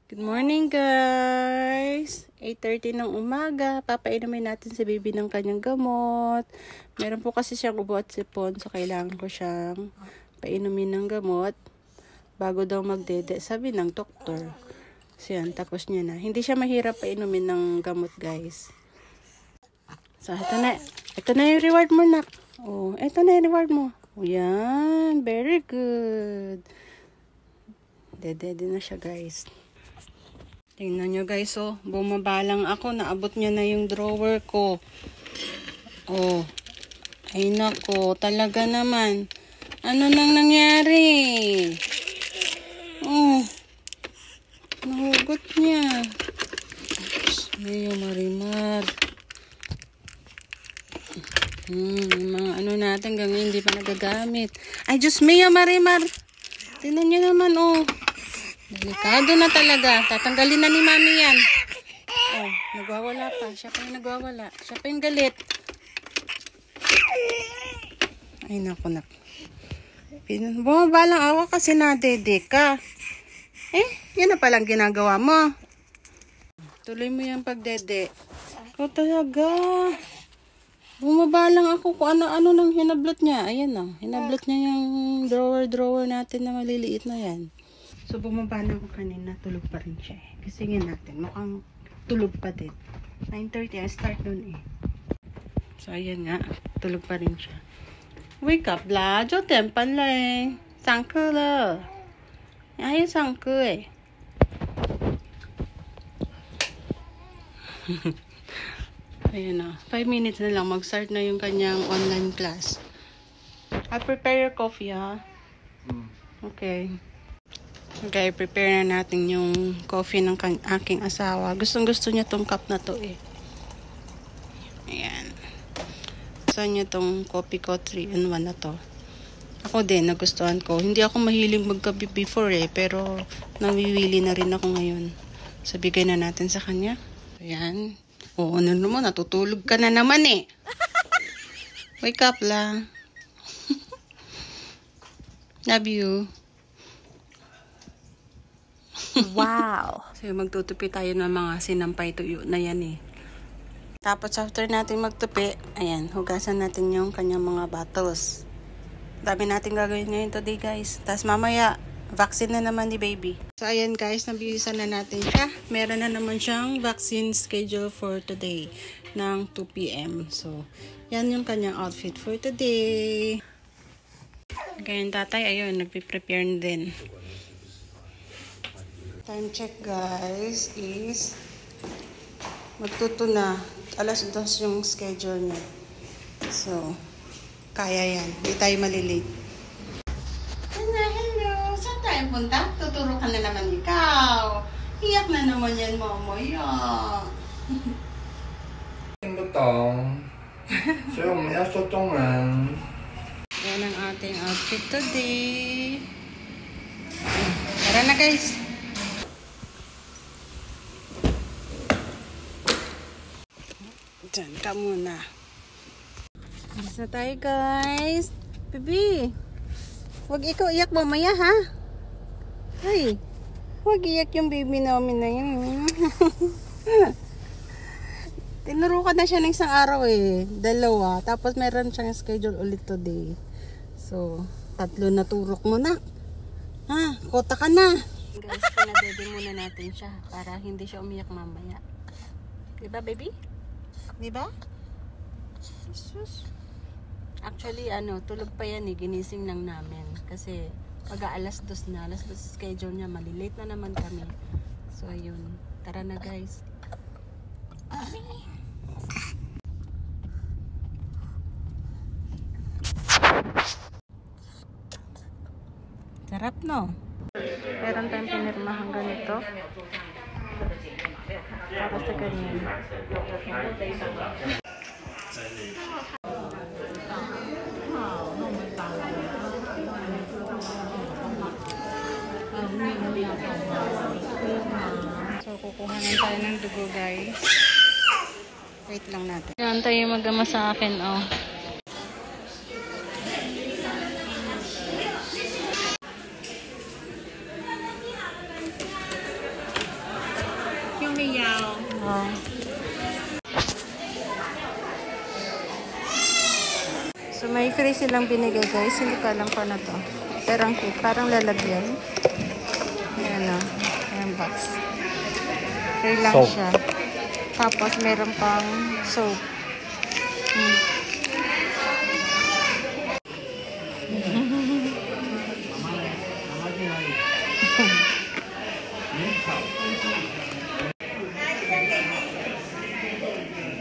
Good morning guys! 8:30 ng umaga. Papainumin natin si baby ng kanyang gamot. Meron po kasi siyang ubo at sipon. So kailangan ko siyang painumin ng gamot bago daw magdede. Sabi ng doktor. So yan, tapos niya na. Hindi siya mahirap painumin ng gamot guys. So ito na yung reward mo nak. Oh, ito na yung reward mo. Oh, yan. Very good. Dede na siya guys. Tingnan nyo guys, oh. Bumaba lang ako. Naabot niya na yung drawer ko. Oh. Ay nako. Talaga naman. Ano nang nangyari? Oh. Nahugot niya. Mayo Marimar. Mga ano natin hanggang hindi pa nagagamit. Ay, Diyos Mayo Marimar. Tingnan nyo naman, oh. Delikado na talaga. Tatanggalin na ni mami yan. Oh, nagwawala pa. Siya pa yung nagwawala. Siya pa yung galit. Ay, naku. Bumaba lang ako kasi nadede ka. Yan na palang ginagawa mo. Tuloy mo yung pagdede. Ikaw talaga. Bumaba lang ako kung ano-ano nang hinablot niya. Ayan na. Hinablot niya yung drawer natin na maliliit na yan. So, bumaba na ako kanina. Tulog pa rin siya eh. Kasi nga natin. Mukhang tulog pa din. 9:30. I start dun eh. So, ayan nga. Tulog pa rin siya. Wake up la. 9点半嘞。上课了。还要上课eh. Ayan na. 5 minutes na lang. Mag-start na yung kanyang online class. I'll prepare your coffee ha. Okay. Okay, prepare na natin yung coffee ng aking asawa. Gustong-gusto niya tong cup na to eh. Ayan. Gusto niya tong coffee ko 3-in-1 na to. Ako din, nagustuhan ko. Hindi ako mahilig magkape before eh. Pero, nawiwili na rin ako ngayon. So, bigay na natin sa kanya. Ayan. Oo, ano naman, natutulog ka na naman eh. Wake up la. Love you. Wow! So, magtutupi tayo ng mga sinampay tuyo na yan eh. Tapos, after natin magtupi, ayan, hugasan natin yung kanyang mga bottles. Dami natin gagawin ngayon today, guys. Tapos, mamaya, vaccine na naman ni baby. So, ayan guys, nabihisan na natin siya. Meron na naman siyang vaccine schedule for today ng 2 p.m. So, yan yung kanyang outfit for today. Ganyan tatay, ayun, nagpiprepare na din. Time check guys is magtuto na. 2:00 yung schedule niya. So, kaya yan. Hindi tayo malilate. Hello! Saan tayo punta? Tuturo ka na naman ikaw. Iyak na naman yan, mamaya. Butong. So, umiyaso tongan. Yan ang ating outfit today. Tara na guys. Diyan ka muna. Alis na tayo guys. Baby, huwag ikaw iyak mamaya ha. Ay, huwag iyak yung baby namin na yun. Tinurukan na siya ng isang araw eh. 2. Tapos meron siyang schedule ulit today. So, 3 na turok mo na. Ha, kota ka na. Guys, pinadede muna natin siya para hindi siya umiyak mamaya. Diba baby? Diba? Jesus. Actually, tulog pa yan eh. Ginising lang namin. Kasi, pag 2:00 na, 2:00 schedule niya, malilate na naman kami. So, ayun. Tara na, guys. Sarap, no? Meron tayong pinirmahang ganito. Para sa ganyan. So, kukuhanan tayo ng dugo, guys. Wait lang natin. Yan tayo magama sa akin, oh. meow. Oh. So, may free silang binigay, guys. Hindi ko alam pa na to. Pero ang cute. Parang lalagyan. Ayan o. Ayan box. Free lang Soap. siya. Tapos, meron pang soap.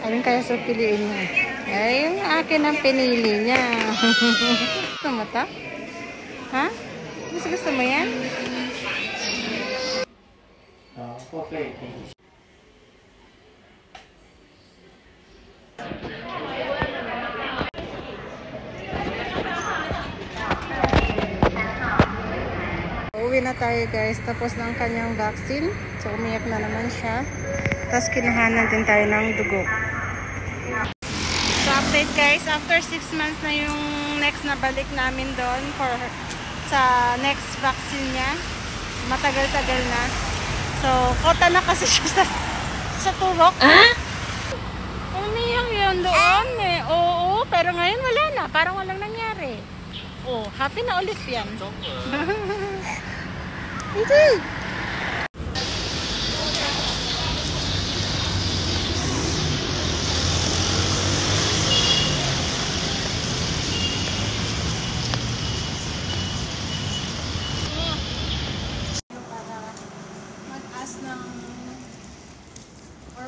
Ayun kaya sa piliin niya. Ay, yung akin ang pinili niya. Gusto mo ito? Ha? Gusto mo yan? Uwi na tayo, guys. Tapos ng kanyang vaccine. So, umiyak na naman siya. Tapos kinuhanan din tayo ng dugo. So, update guys. After 6 months na yung next na balik namin doon for sa next vaccine niya. Matagal-tagal na. So, kota na kasi siya sa turok. Umiyak yun doon eh. Oo, pero ngayon wala na. Parang walang nangyari. Oh, happy na ulit yan. Ito.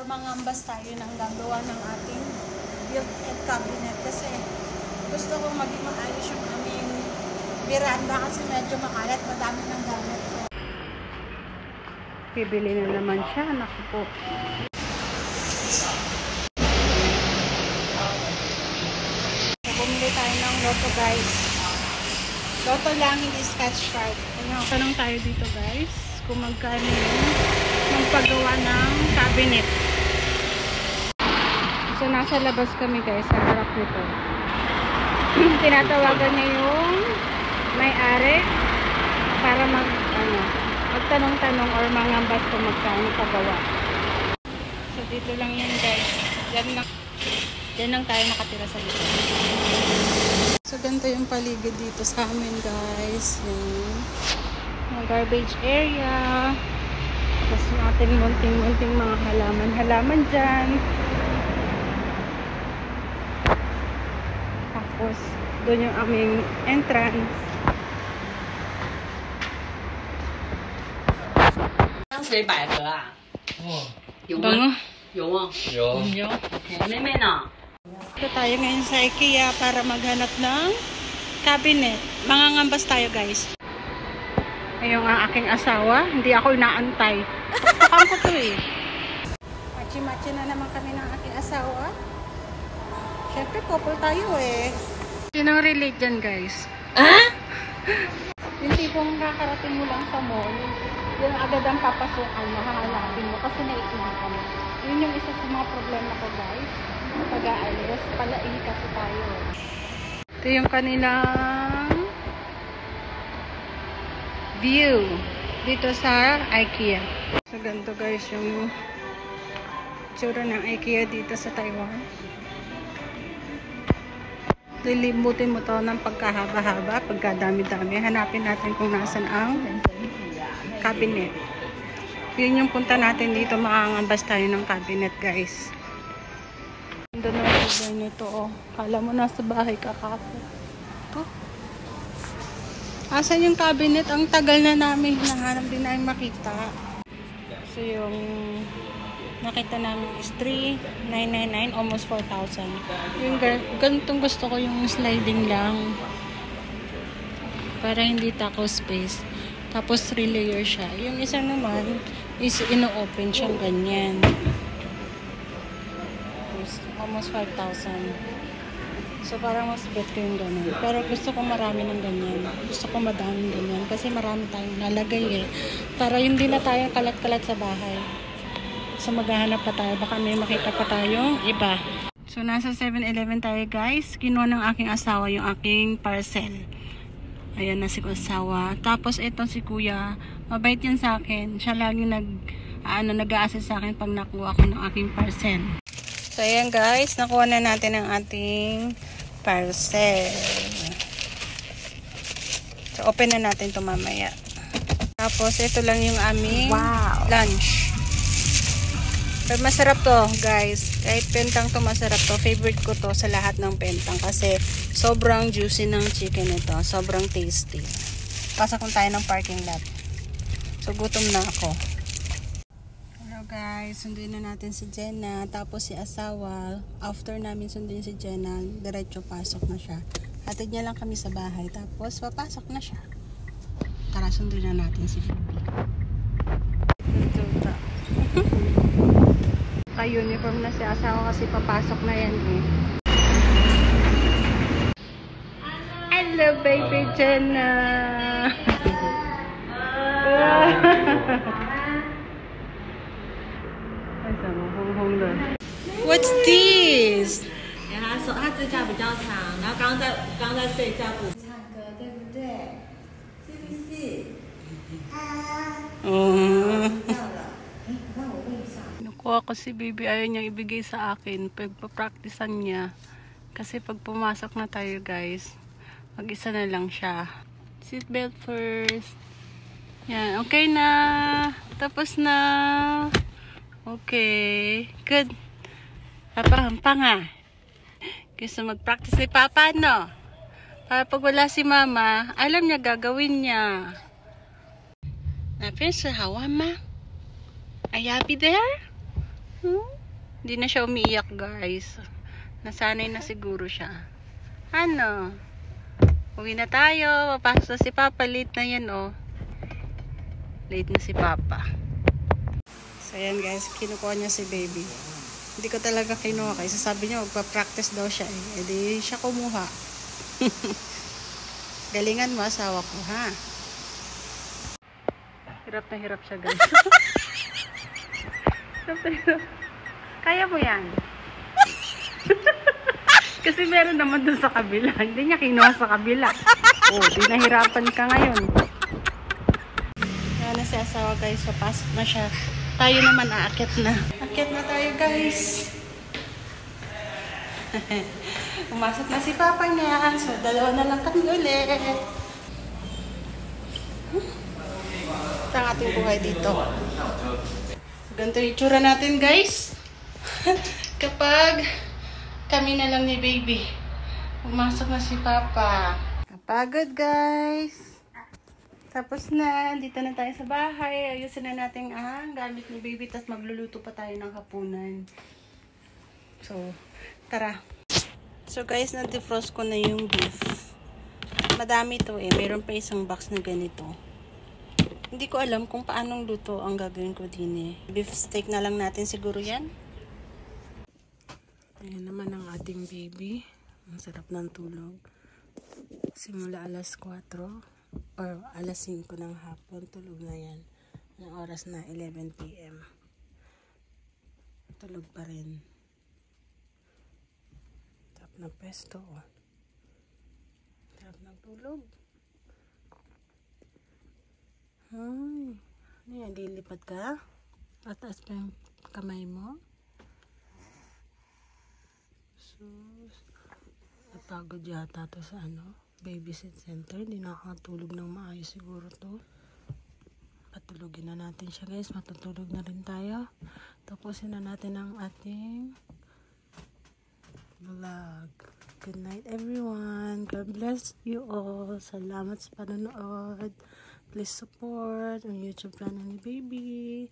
Mangambas tayo ng gagawa ng ating built-in cabinet kasi gusto kong maging maayos yung aming veranda kasi medyo makalat, madami ng gamit ko. Bibili na naman siya, naku po. So, bumili tayo ng loto guys. Loto lang, hindi scratch card. Tanong tayo dito guys kung magkano yung paggawa ng cabinet. So, nasa labas kami guys, sa harap nito. Tinatawagan niya yung may-ari para magtanong-tanong or mangambas kung magkano paggawa. So, dito lang yun guys. Diyan lang tayo nakatira sa dito. So, ganito yung paligid dito sa amin guys. Yung garbage area. Tapos natin munting-munting mga halaman-halaman dyan. Tapos, doon yung aming entrance. Sui 百合啊？有吗？ Bango. 有啊， Yo. 妹妹呢？ Ito tayo ngayon sa IKEA para maghanap ng cabinet. Mangangambas tayo guys. Ayun ang aking asawa. Hindi ako inaantay. Pakpakan ko to eh. Machi-machi na naman kami ng aking asawa. Siyempre, couple tayo eh. Sinong relate dyan, guys? Yung tipong kakarating mo lang sa mall, yung agad ang papasukan, mahahanapin mo kasi naiiwan ka na. Yun yung isa sa mga problema ko, guys. Pag-aalis, palaing kasi tayo. Ito yung kanilang view dito sa IKEA. So, ganito guys yung tsura ng IKEA dito sa Taiwan. Lilimutin mo to ng pagkahaba-haba, pagkadami-dami. Hanapin natin kung nasan ang cabinet. Yun yung punta natin dito. Makangambas tayo ng cabinet, guys. Ganda na yung nito, oh. Kala mo nasa bahay ka kapo. Oh. Asan yung cabinet? Ang tagal na namin hinahanap din namin makita. So, yung nakita namin is 3,999, almost 4,000. Yung ganitong gusto ko, yung sliding lang. Para hindi takaw space. Tapos 3 layer siya. Yung isa naman is ino-open siyang ganyan. Almost 5,000. So parang mas bet ko yung ganun. Pero gusto ko marami ng ganyan. Gusto ko madaming ganyan. Kasi marami tayong nalagay eh. Para hindi na tayo kalat-kalat sa bahay. So maghahanap pa tayo. Baka may makita pa tayong iba. So nasa 7-Eleven tayo guys. Kinuha ng aking asawa yung aking parcel. Ayan na si asawa. Tapos itong si kuya. Mabait yan sa akin. Siya lagi nag-a-assist sa akin pag nakuha ko ng aking parcel. So, ayan guys, nakuha na natin ang ating parcel. So, open na natin ito mamaya. Tapos, ito lang yung aming lunch. Pero masarap to, guys. Kahit pentang to, masarap to. Favorite ko to sa lahat ng pentang kasi sobrang juicy ng chicken ito. Sobrang tasty. Pasok tayo ng parking lot. So, gutom na ako. Hello guys, sunduin na natin si Jenna. Tapos si asawa. After namin sunduin si Jenna, diretso pasok na siya. Hatid niya lang kami sa bahay. Tapos, papasok na siya. Tara, sunduin na natin si Bibi. Ka-uniform na si asawa kasi papasok na yan eh. Hello baby Jenna! What's this? 他指甲比较长，然后刚在睡觉不唱歌，对不对？是不是？Nakuha ko si baby, ayaw niyang ibigay sa akin. Pagpa-practicean niya. Kasi pag pumasok na tayo guys, mag-isa na lang siya. Seatbelt first. Yan, okay na. Tapos na. Okay. Good. Papahampa nga. Gusto mag-practice ni Papa, no? Para pag wala si Mama, alam niya gagawin niya. Napin sa hawa, ma? Are you happy there? Hindi na siya umiiyak, guys. Nasanay na siguro siya. Ano? Uwi na tayo. Papasok si Papa. Late na yan, oh. Late na si Papa. So, yan, guys. Kinukuha niya si baby. Hindi ko talaga kinuha. Kasi sabi niya, magpa-practice daw siya, eh. E di siya kumuha. Galingan mo, asawa ko, ha? Hirap na hirap siya, guys. Kaya mo yan. Kasi meron naman dun sa kabila. Hindi niya kinuha sa kabila. Oh, di nahirapan ka ngayon. Kaya na si asawa guys. Papasok na siya. Tayo naman aakyat na. Aakyat na tayo guys. Pumasok na si Papa niya. So, dalawa na lang kami ulit. Ito ang ating buhay dito. Ganito yung itsura natin guys. Kapag kami na lang ni baby. Pumasok na si Papa. Napagod guys. Tapos na. Dito na tayo sa bahay. Ayusin na natin ang gamit ni baby. Tapos magluluto pa tayo ng hapunan. So, tara. So guys, na-defrost ko na yung beef. Madami to eh. Meron pa isang box na ganito. Hindi ko alam kung paanong luto ang gagawin ko din eh. Beef steak na lang natin siguro yan. Ayan naman ang ating baby. Ang sarap ng tulog. Simula alas 4 or alas 5 ng hapon. Tulog na yan. Ang oras na 11 PM. Tulog pa rin. Sarap ng pesto. Sarap ng tulog. Ay, ano yan? Lilipat ka? Ataas pa yung kamay mo? Sus, napagod yata to sa babysit center. Hindi nakakatulog ng maayos siguro to. Patulogin na natin siya guys. Matutulog na rin tayo. Tapusin na natin ang ating vlog. Good night everyone. God bless you all. Salamat sa panonood. Please support ang YouTube channel ni baby.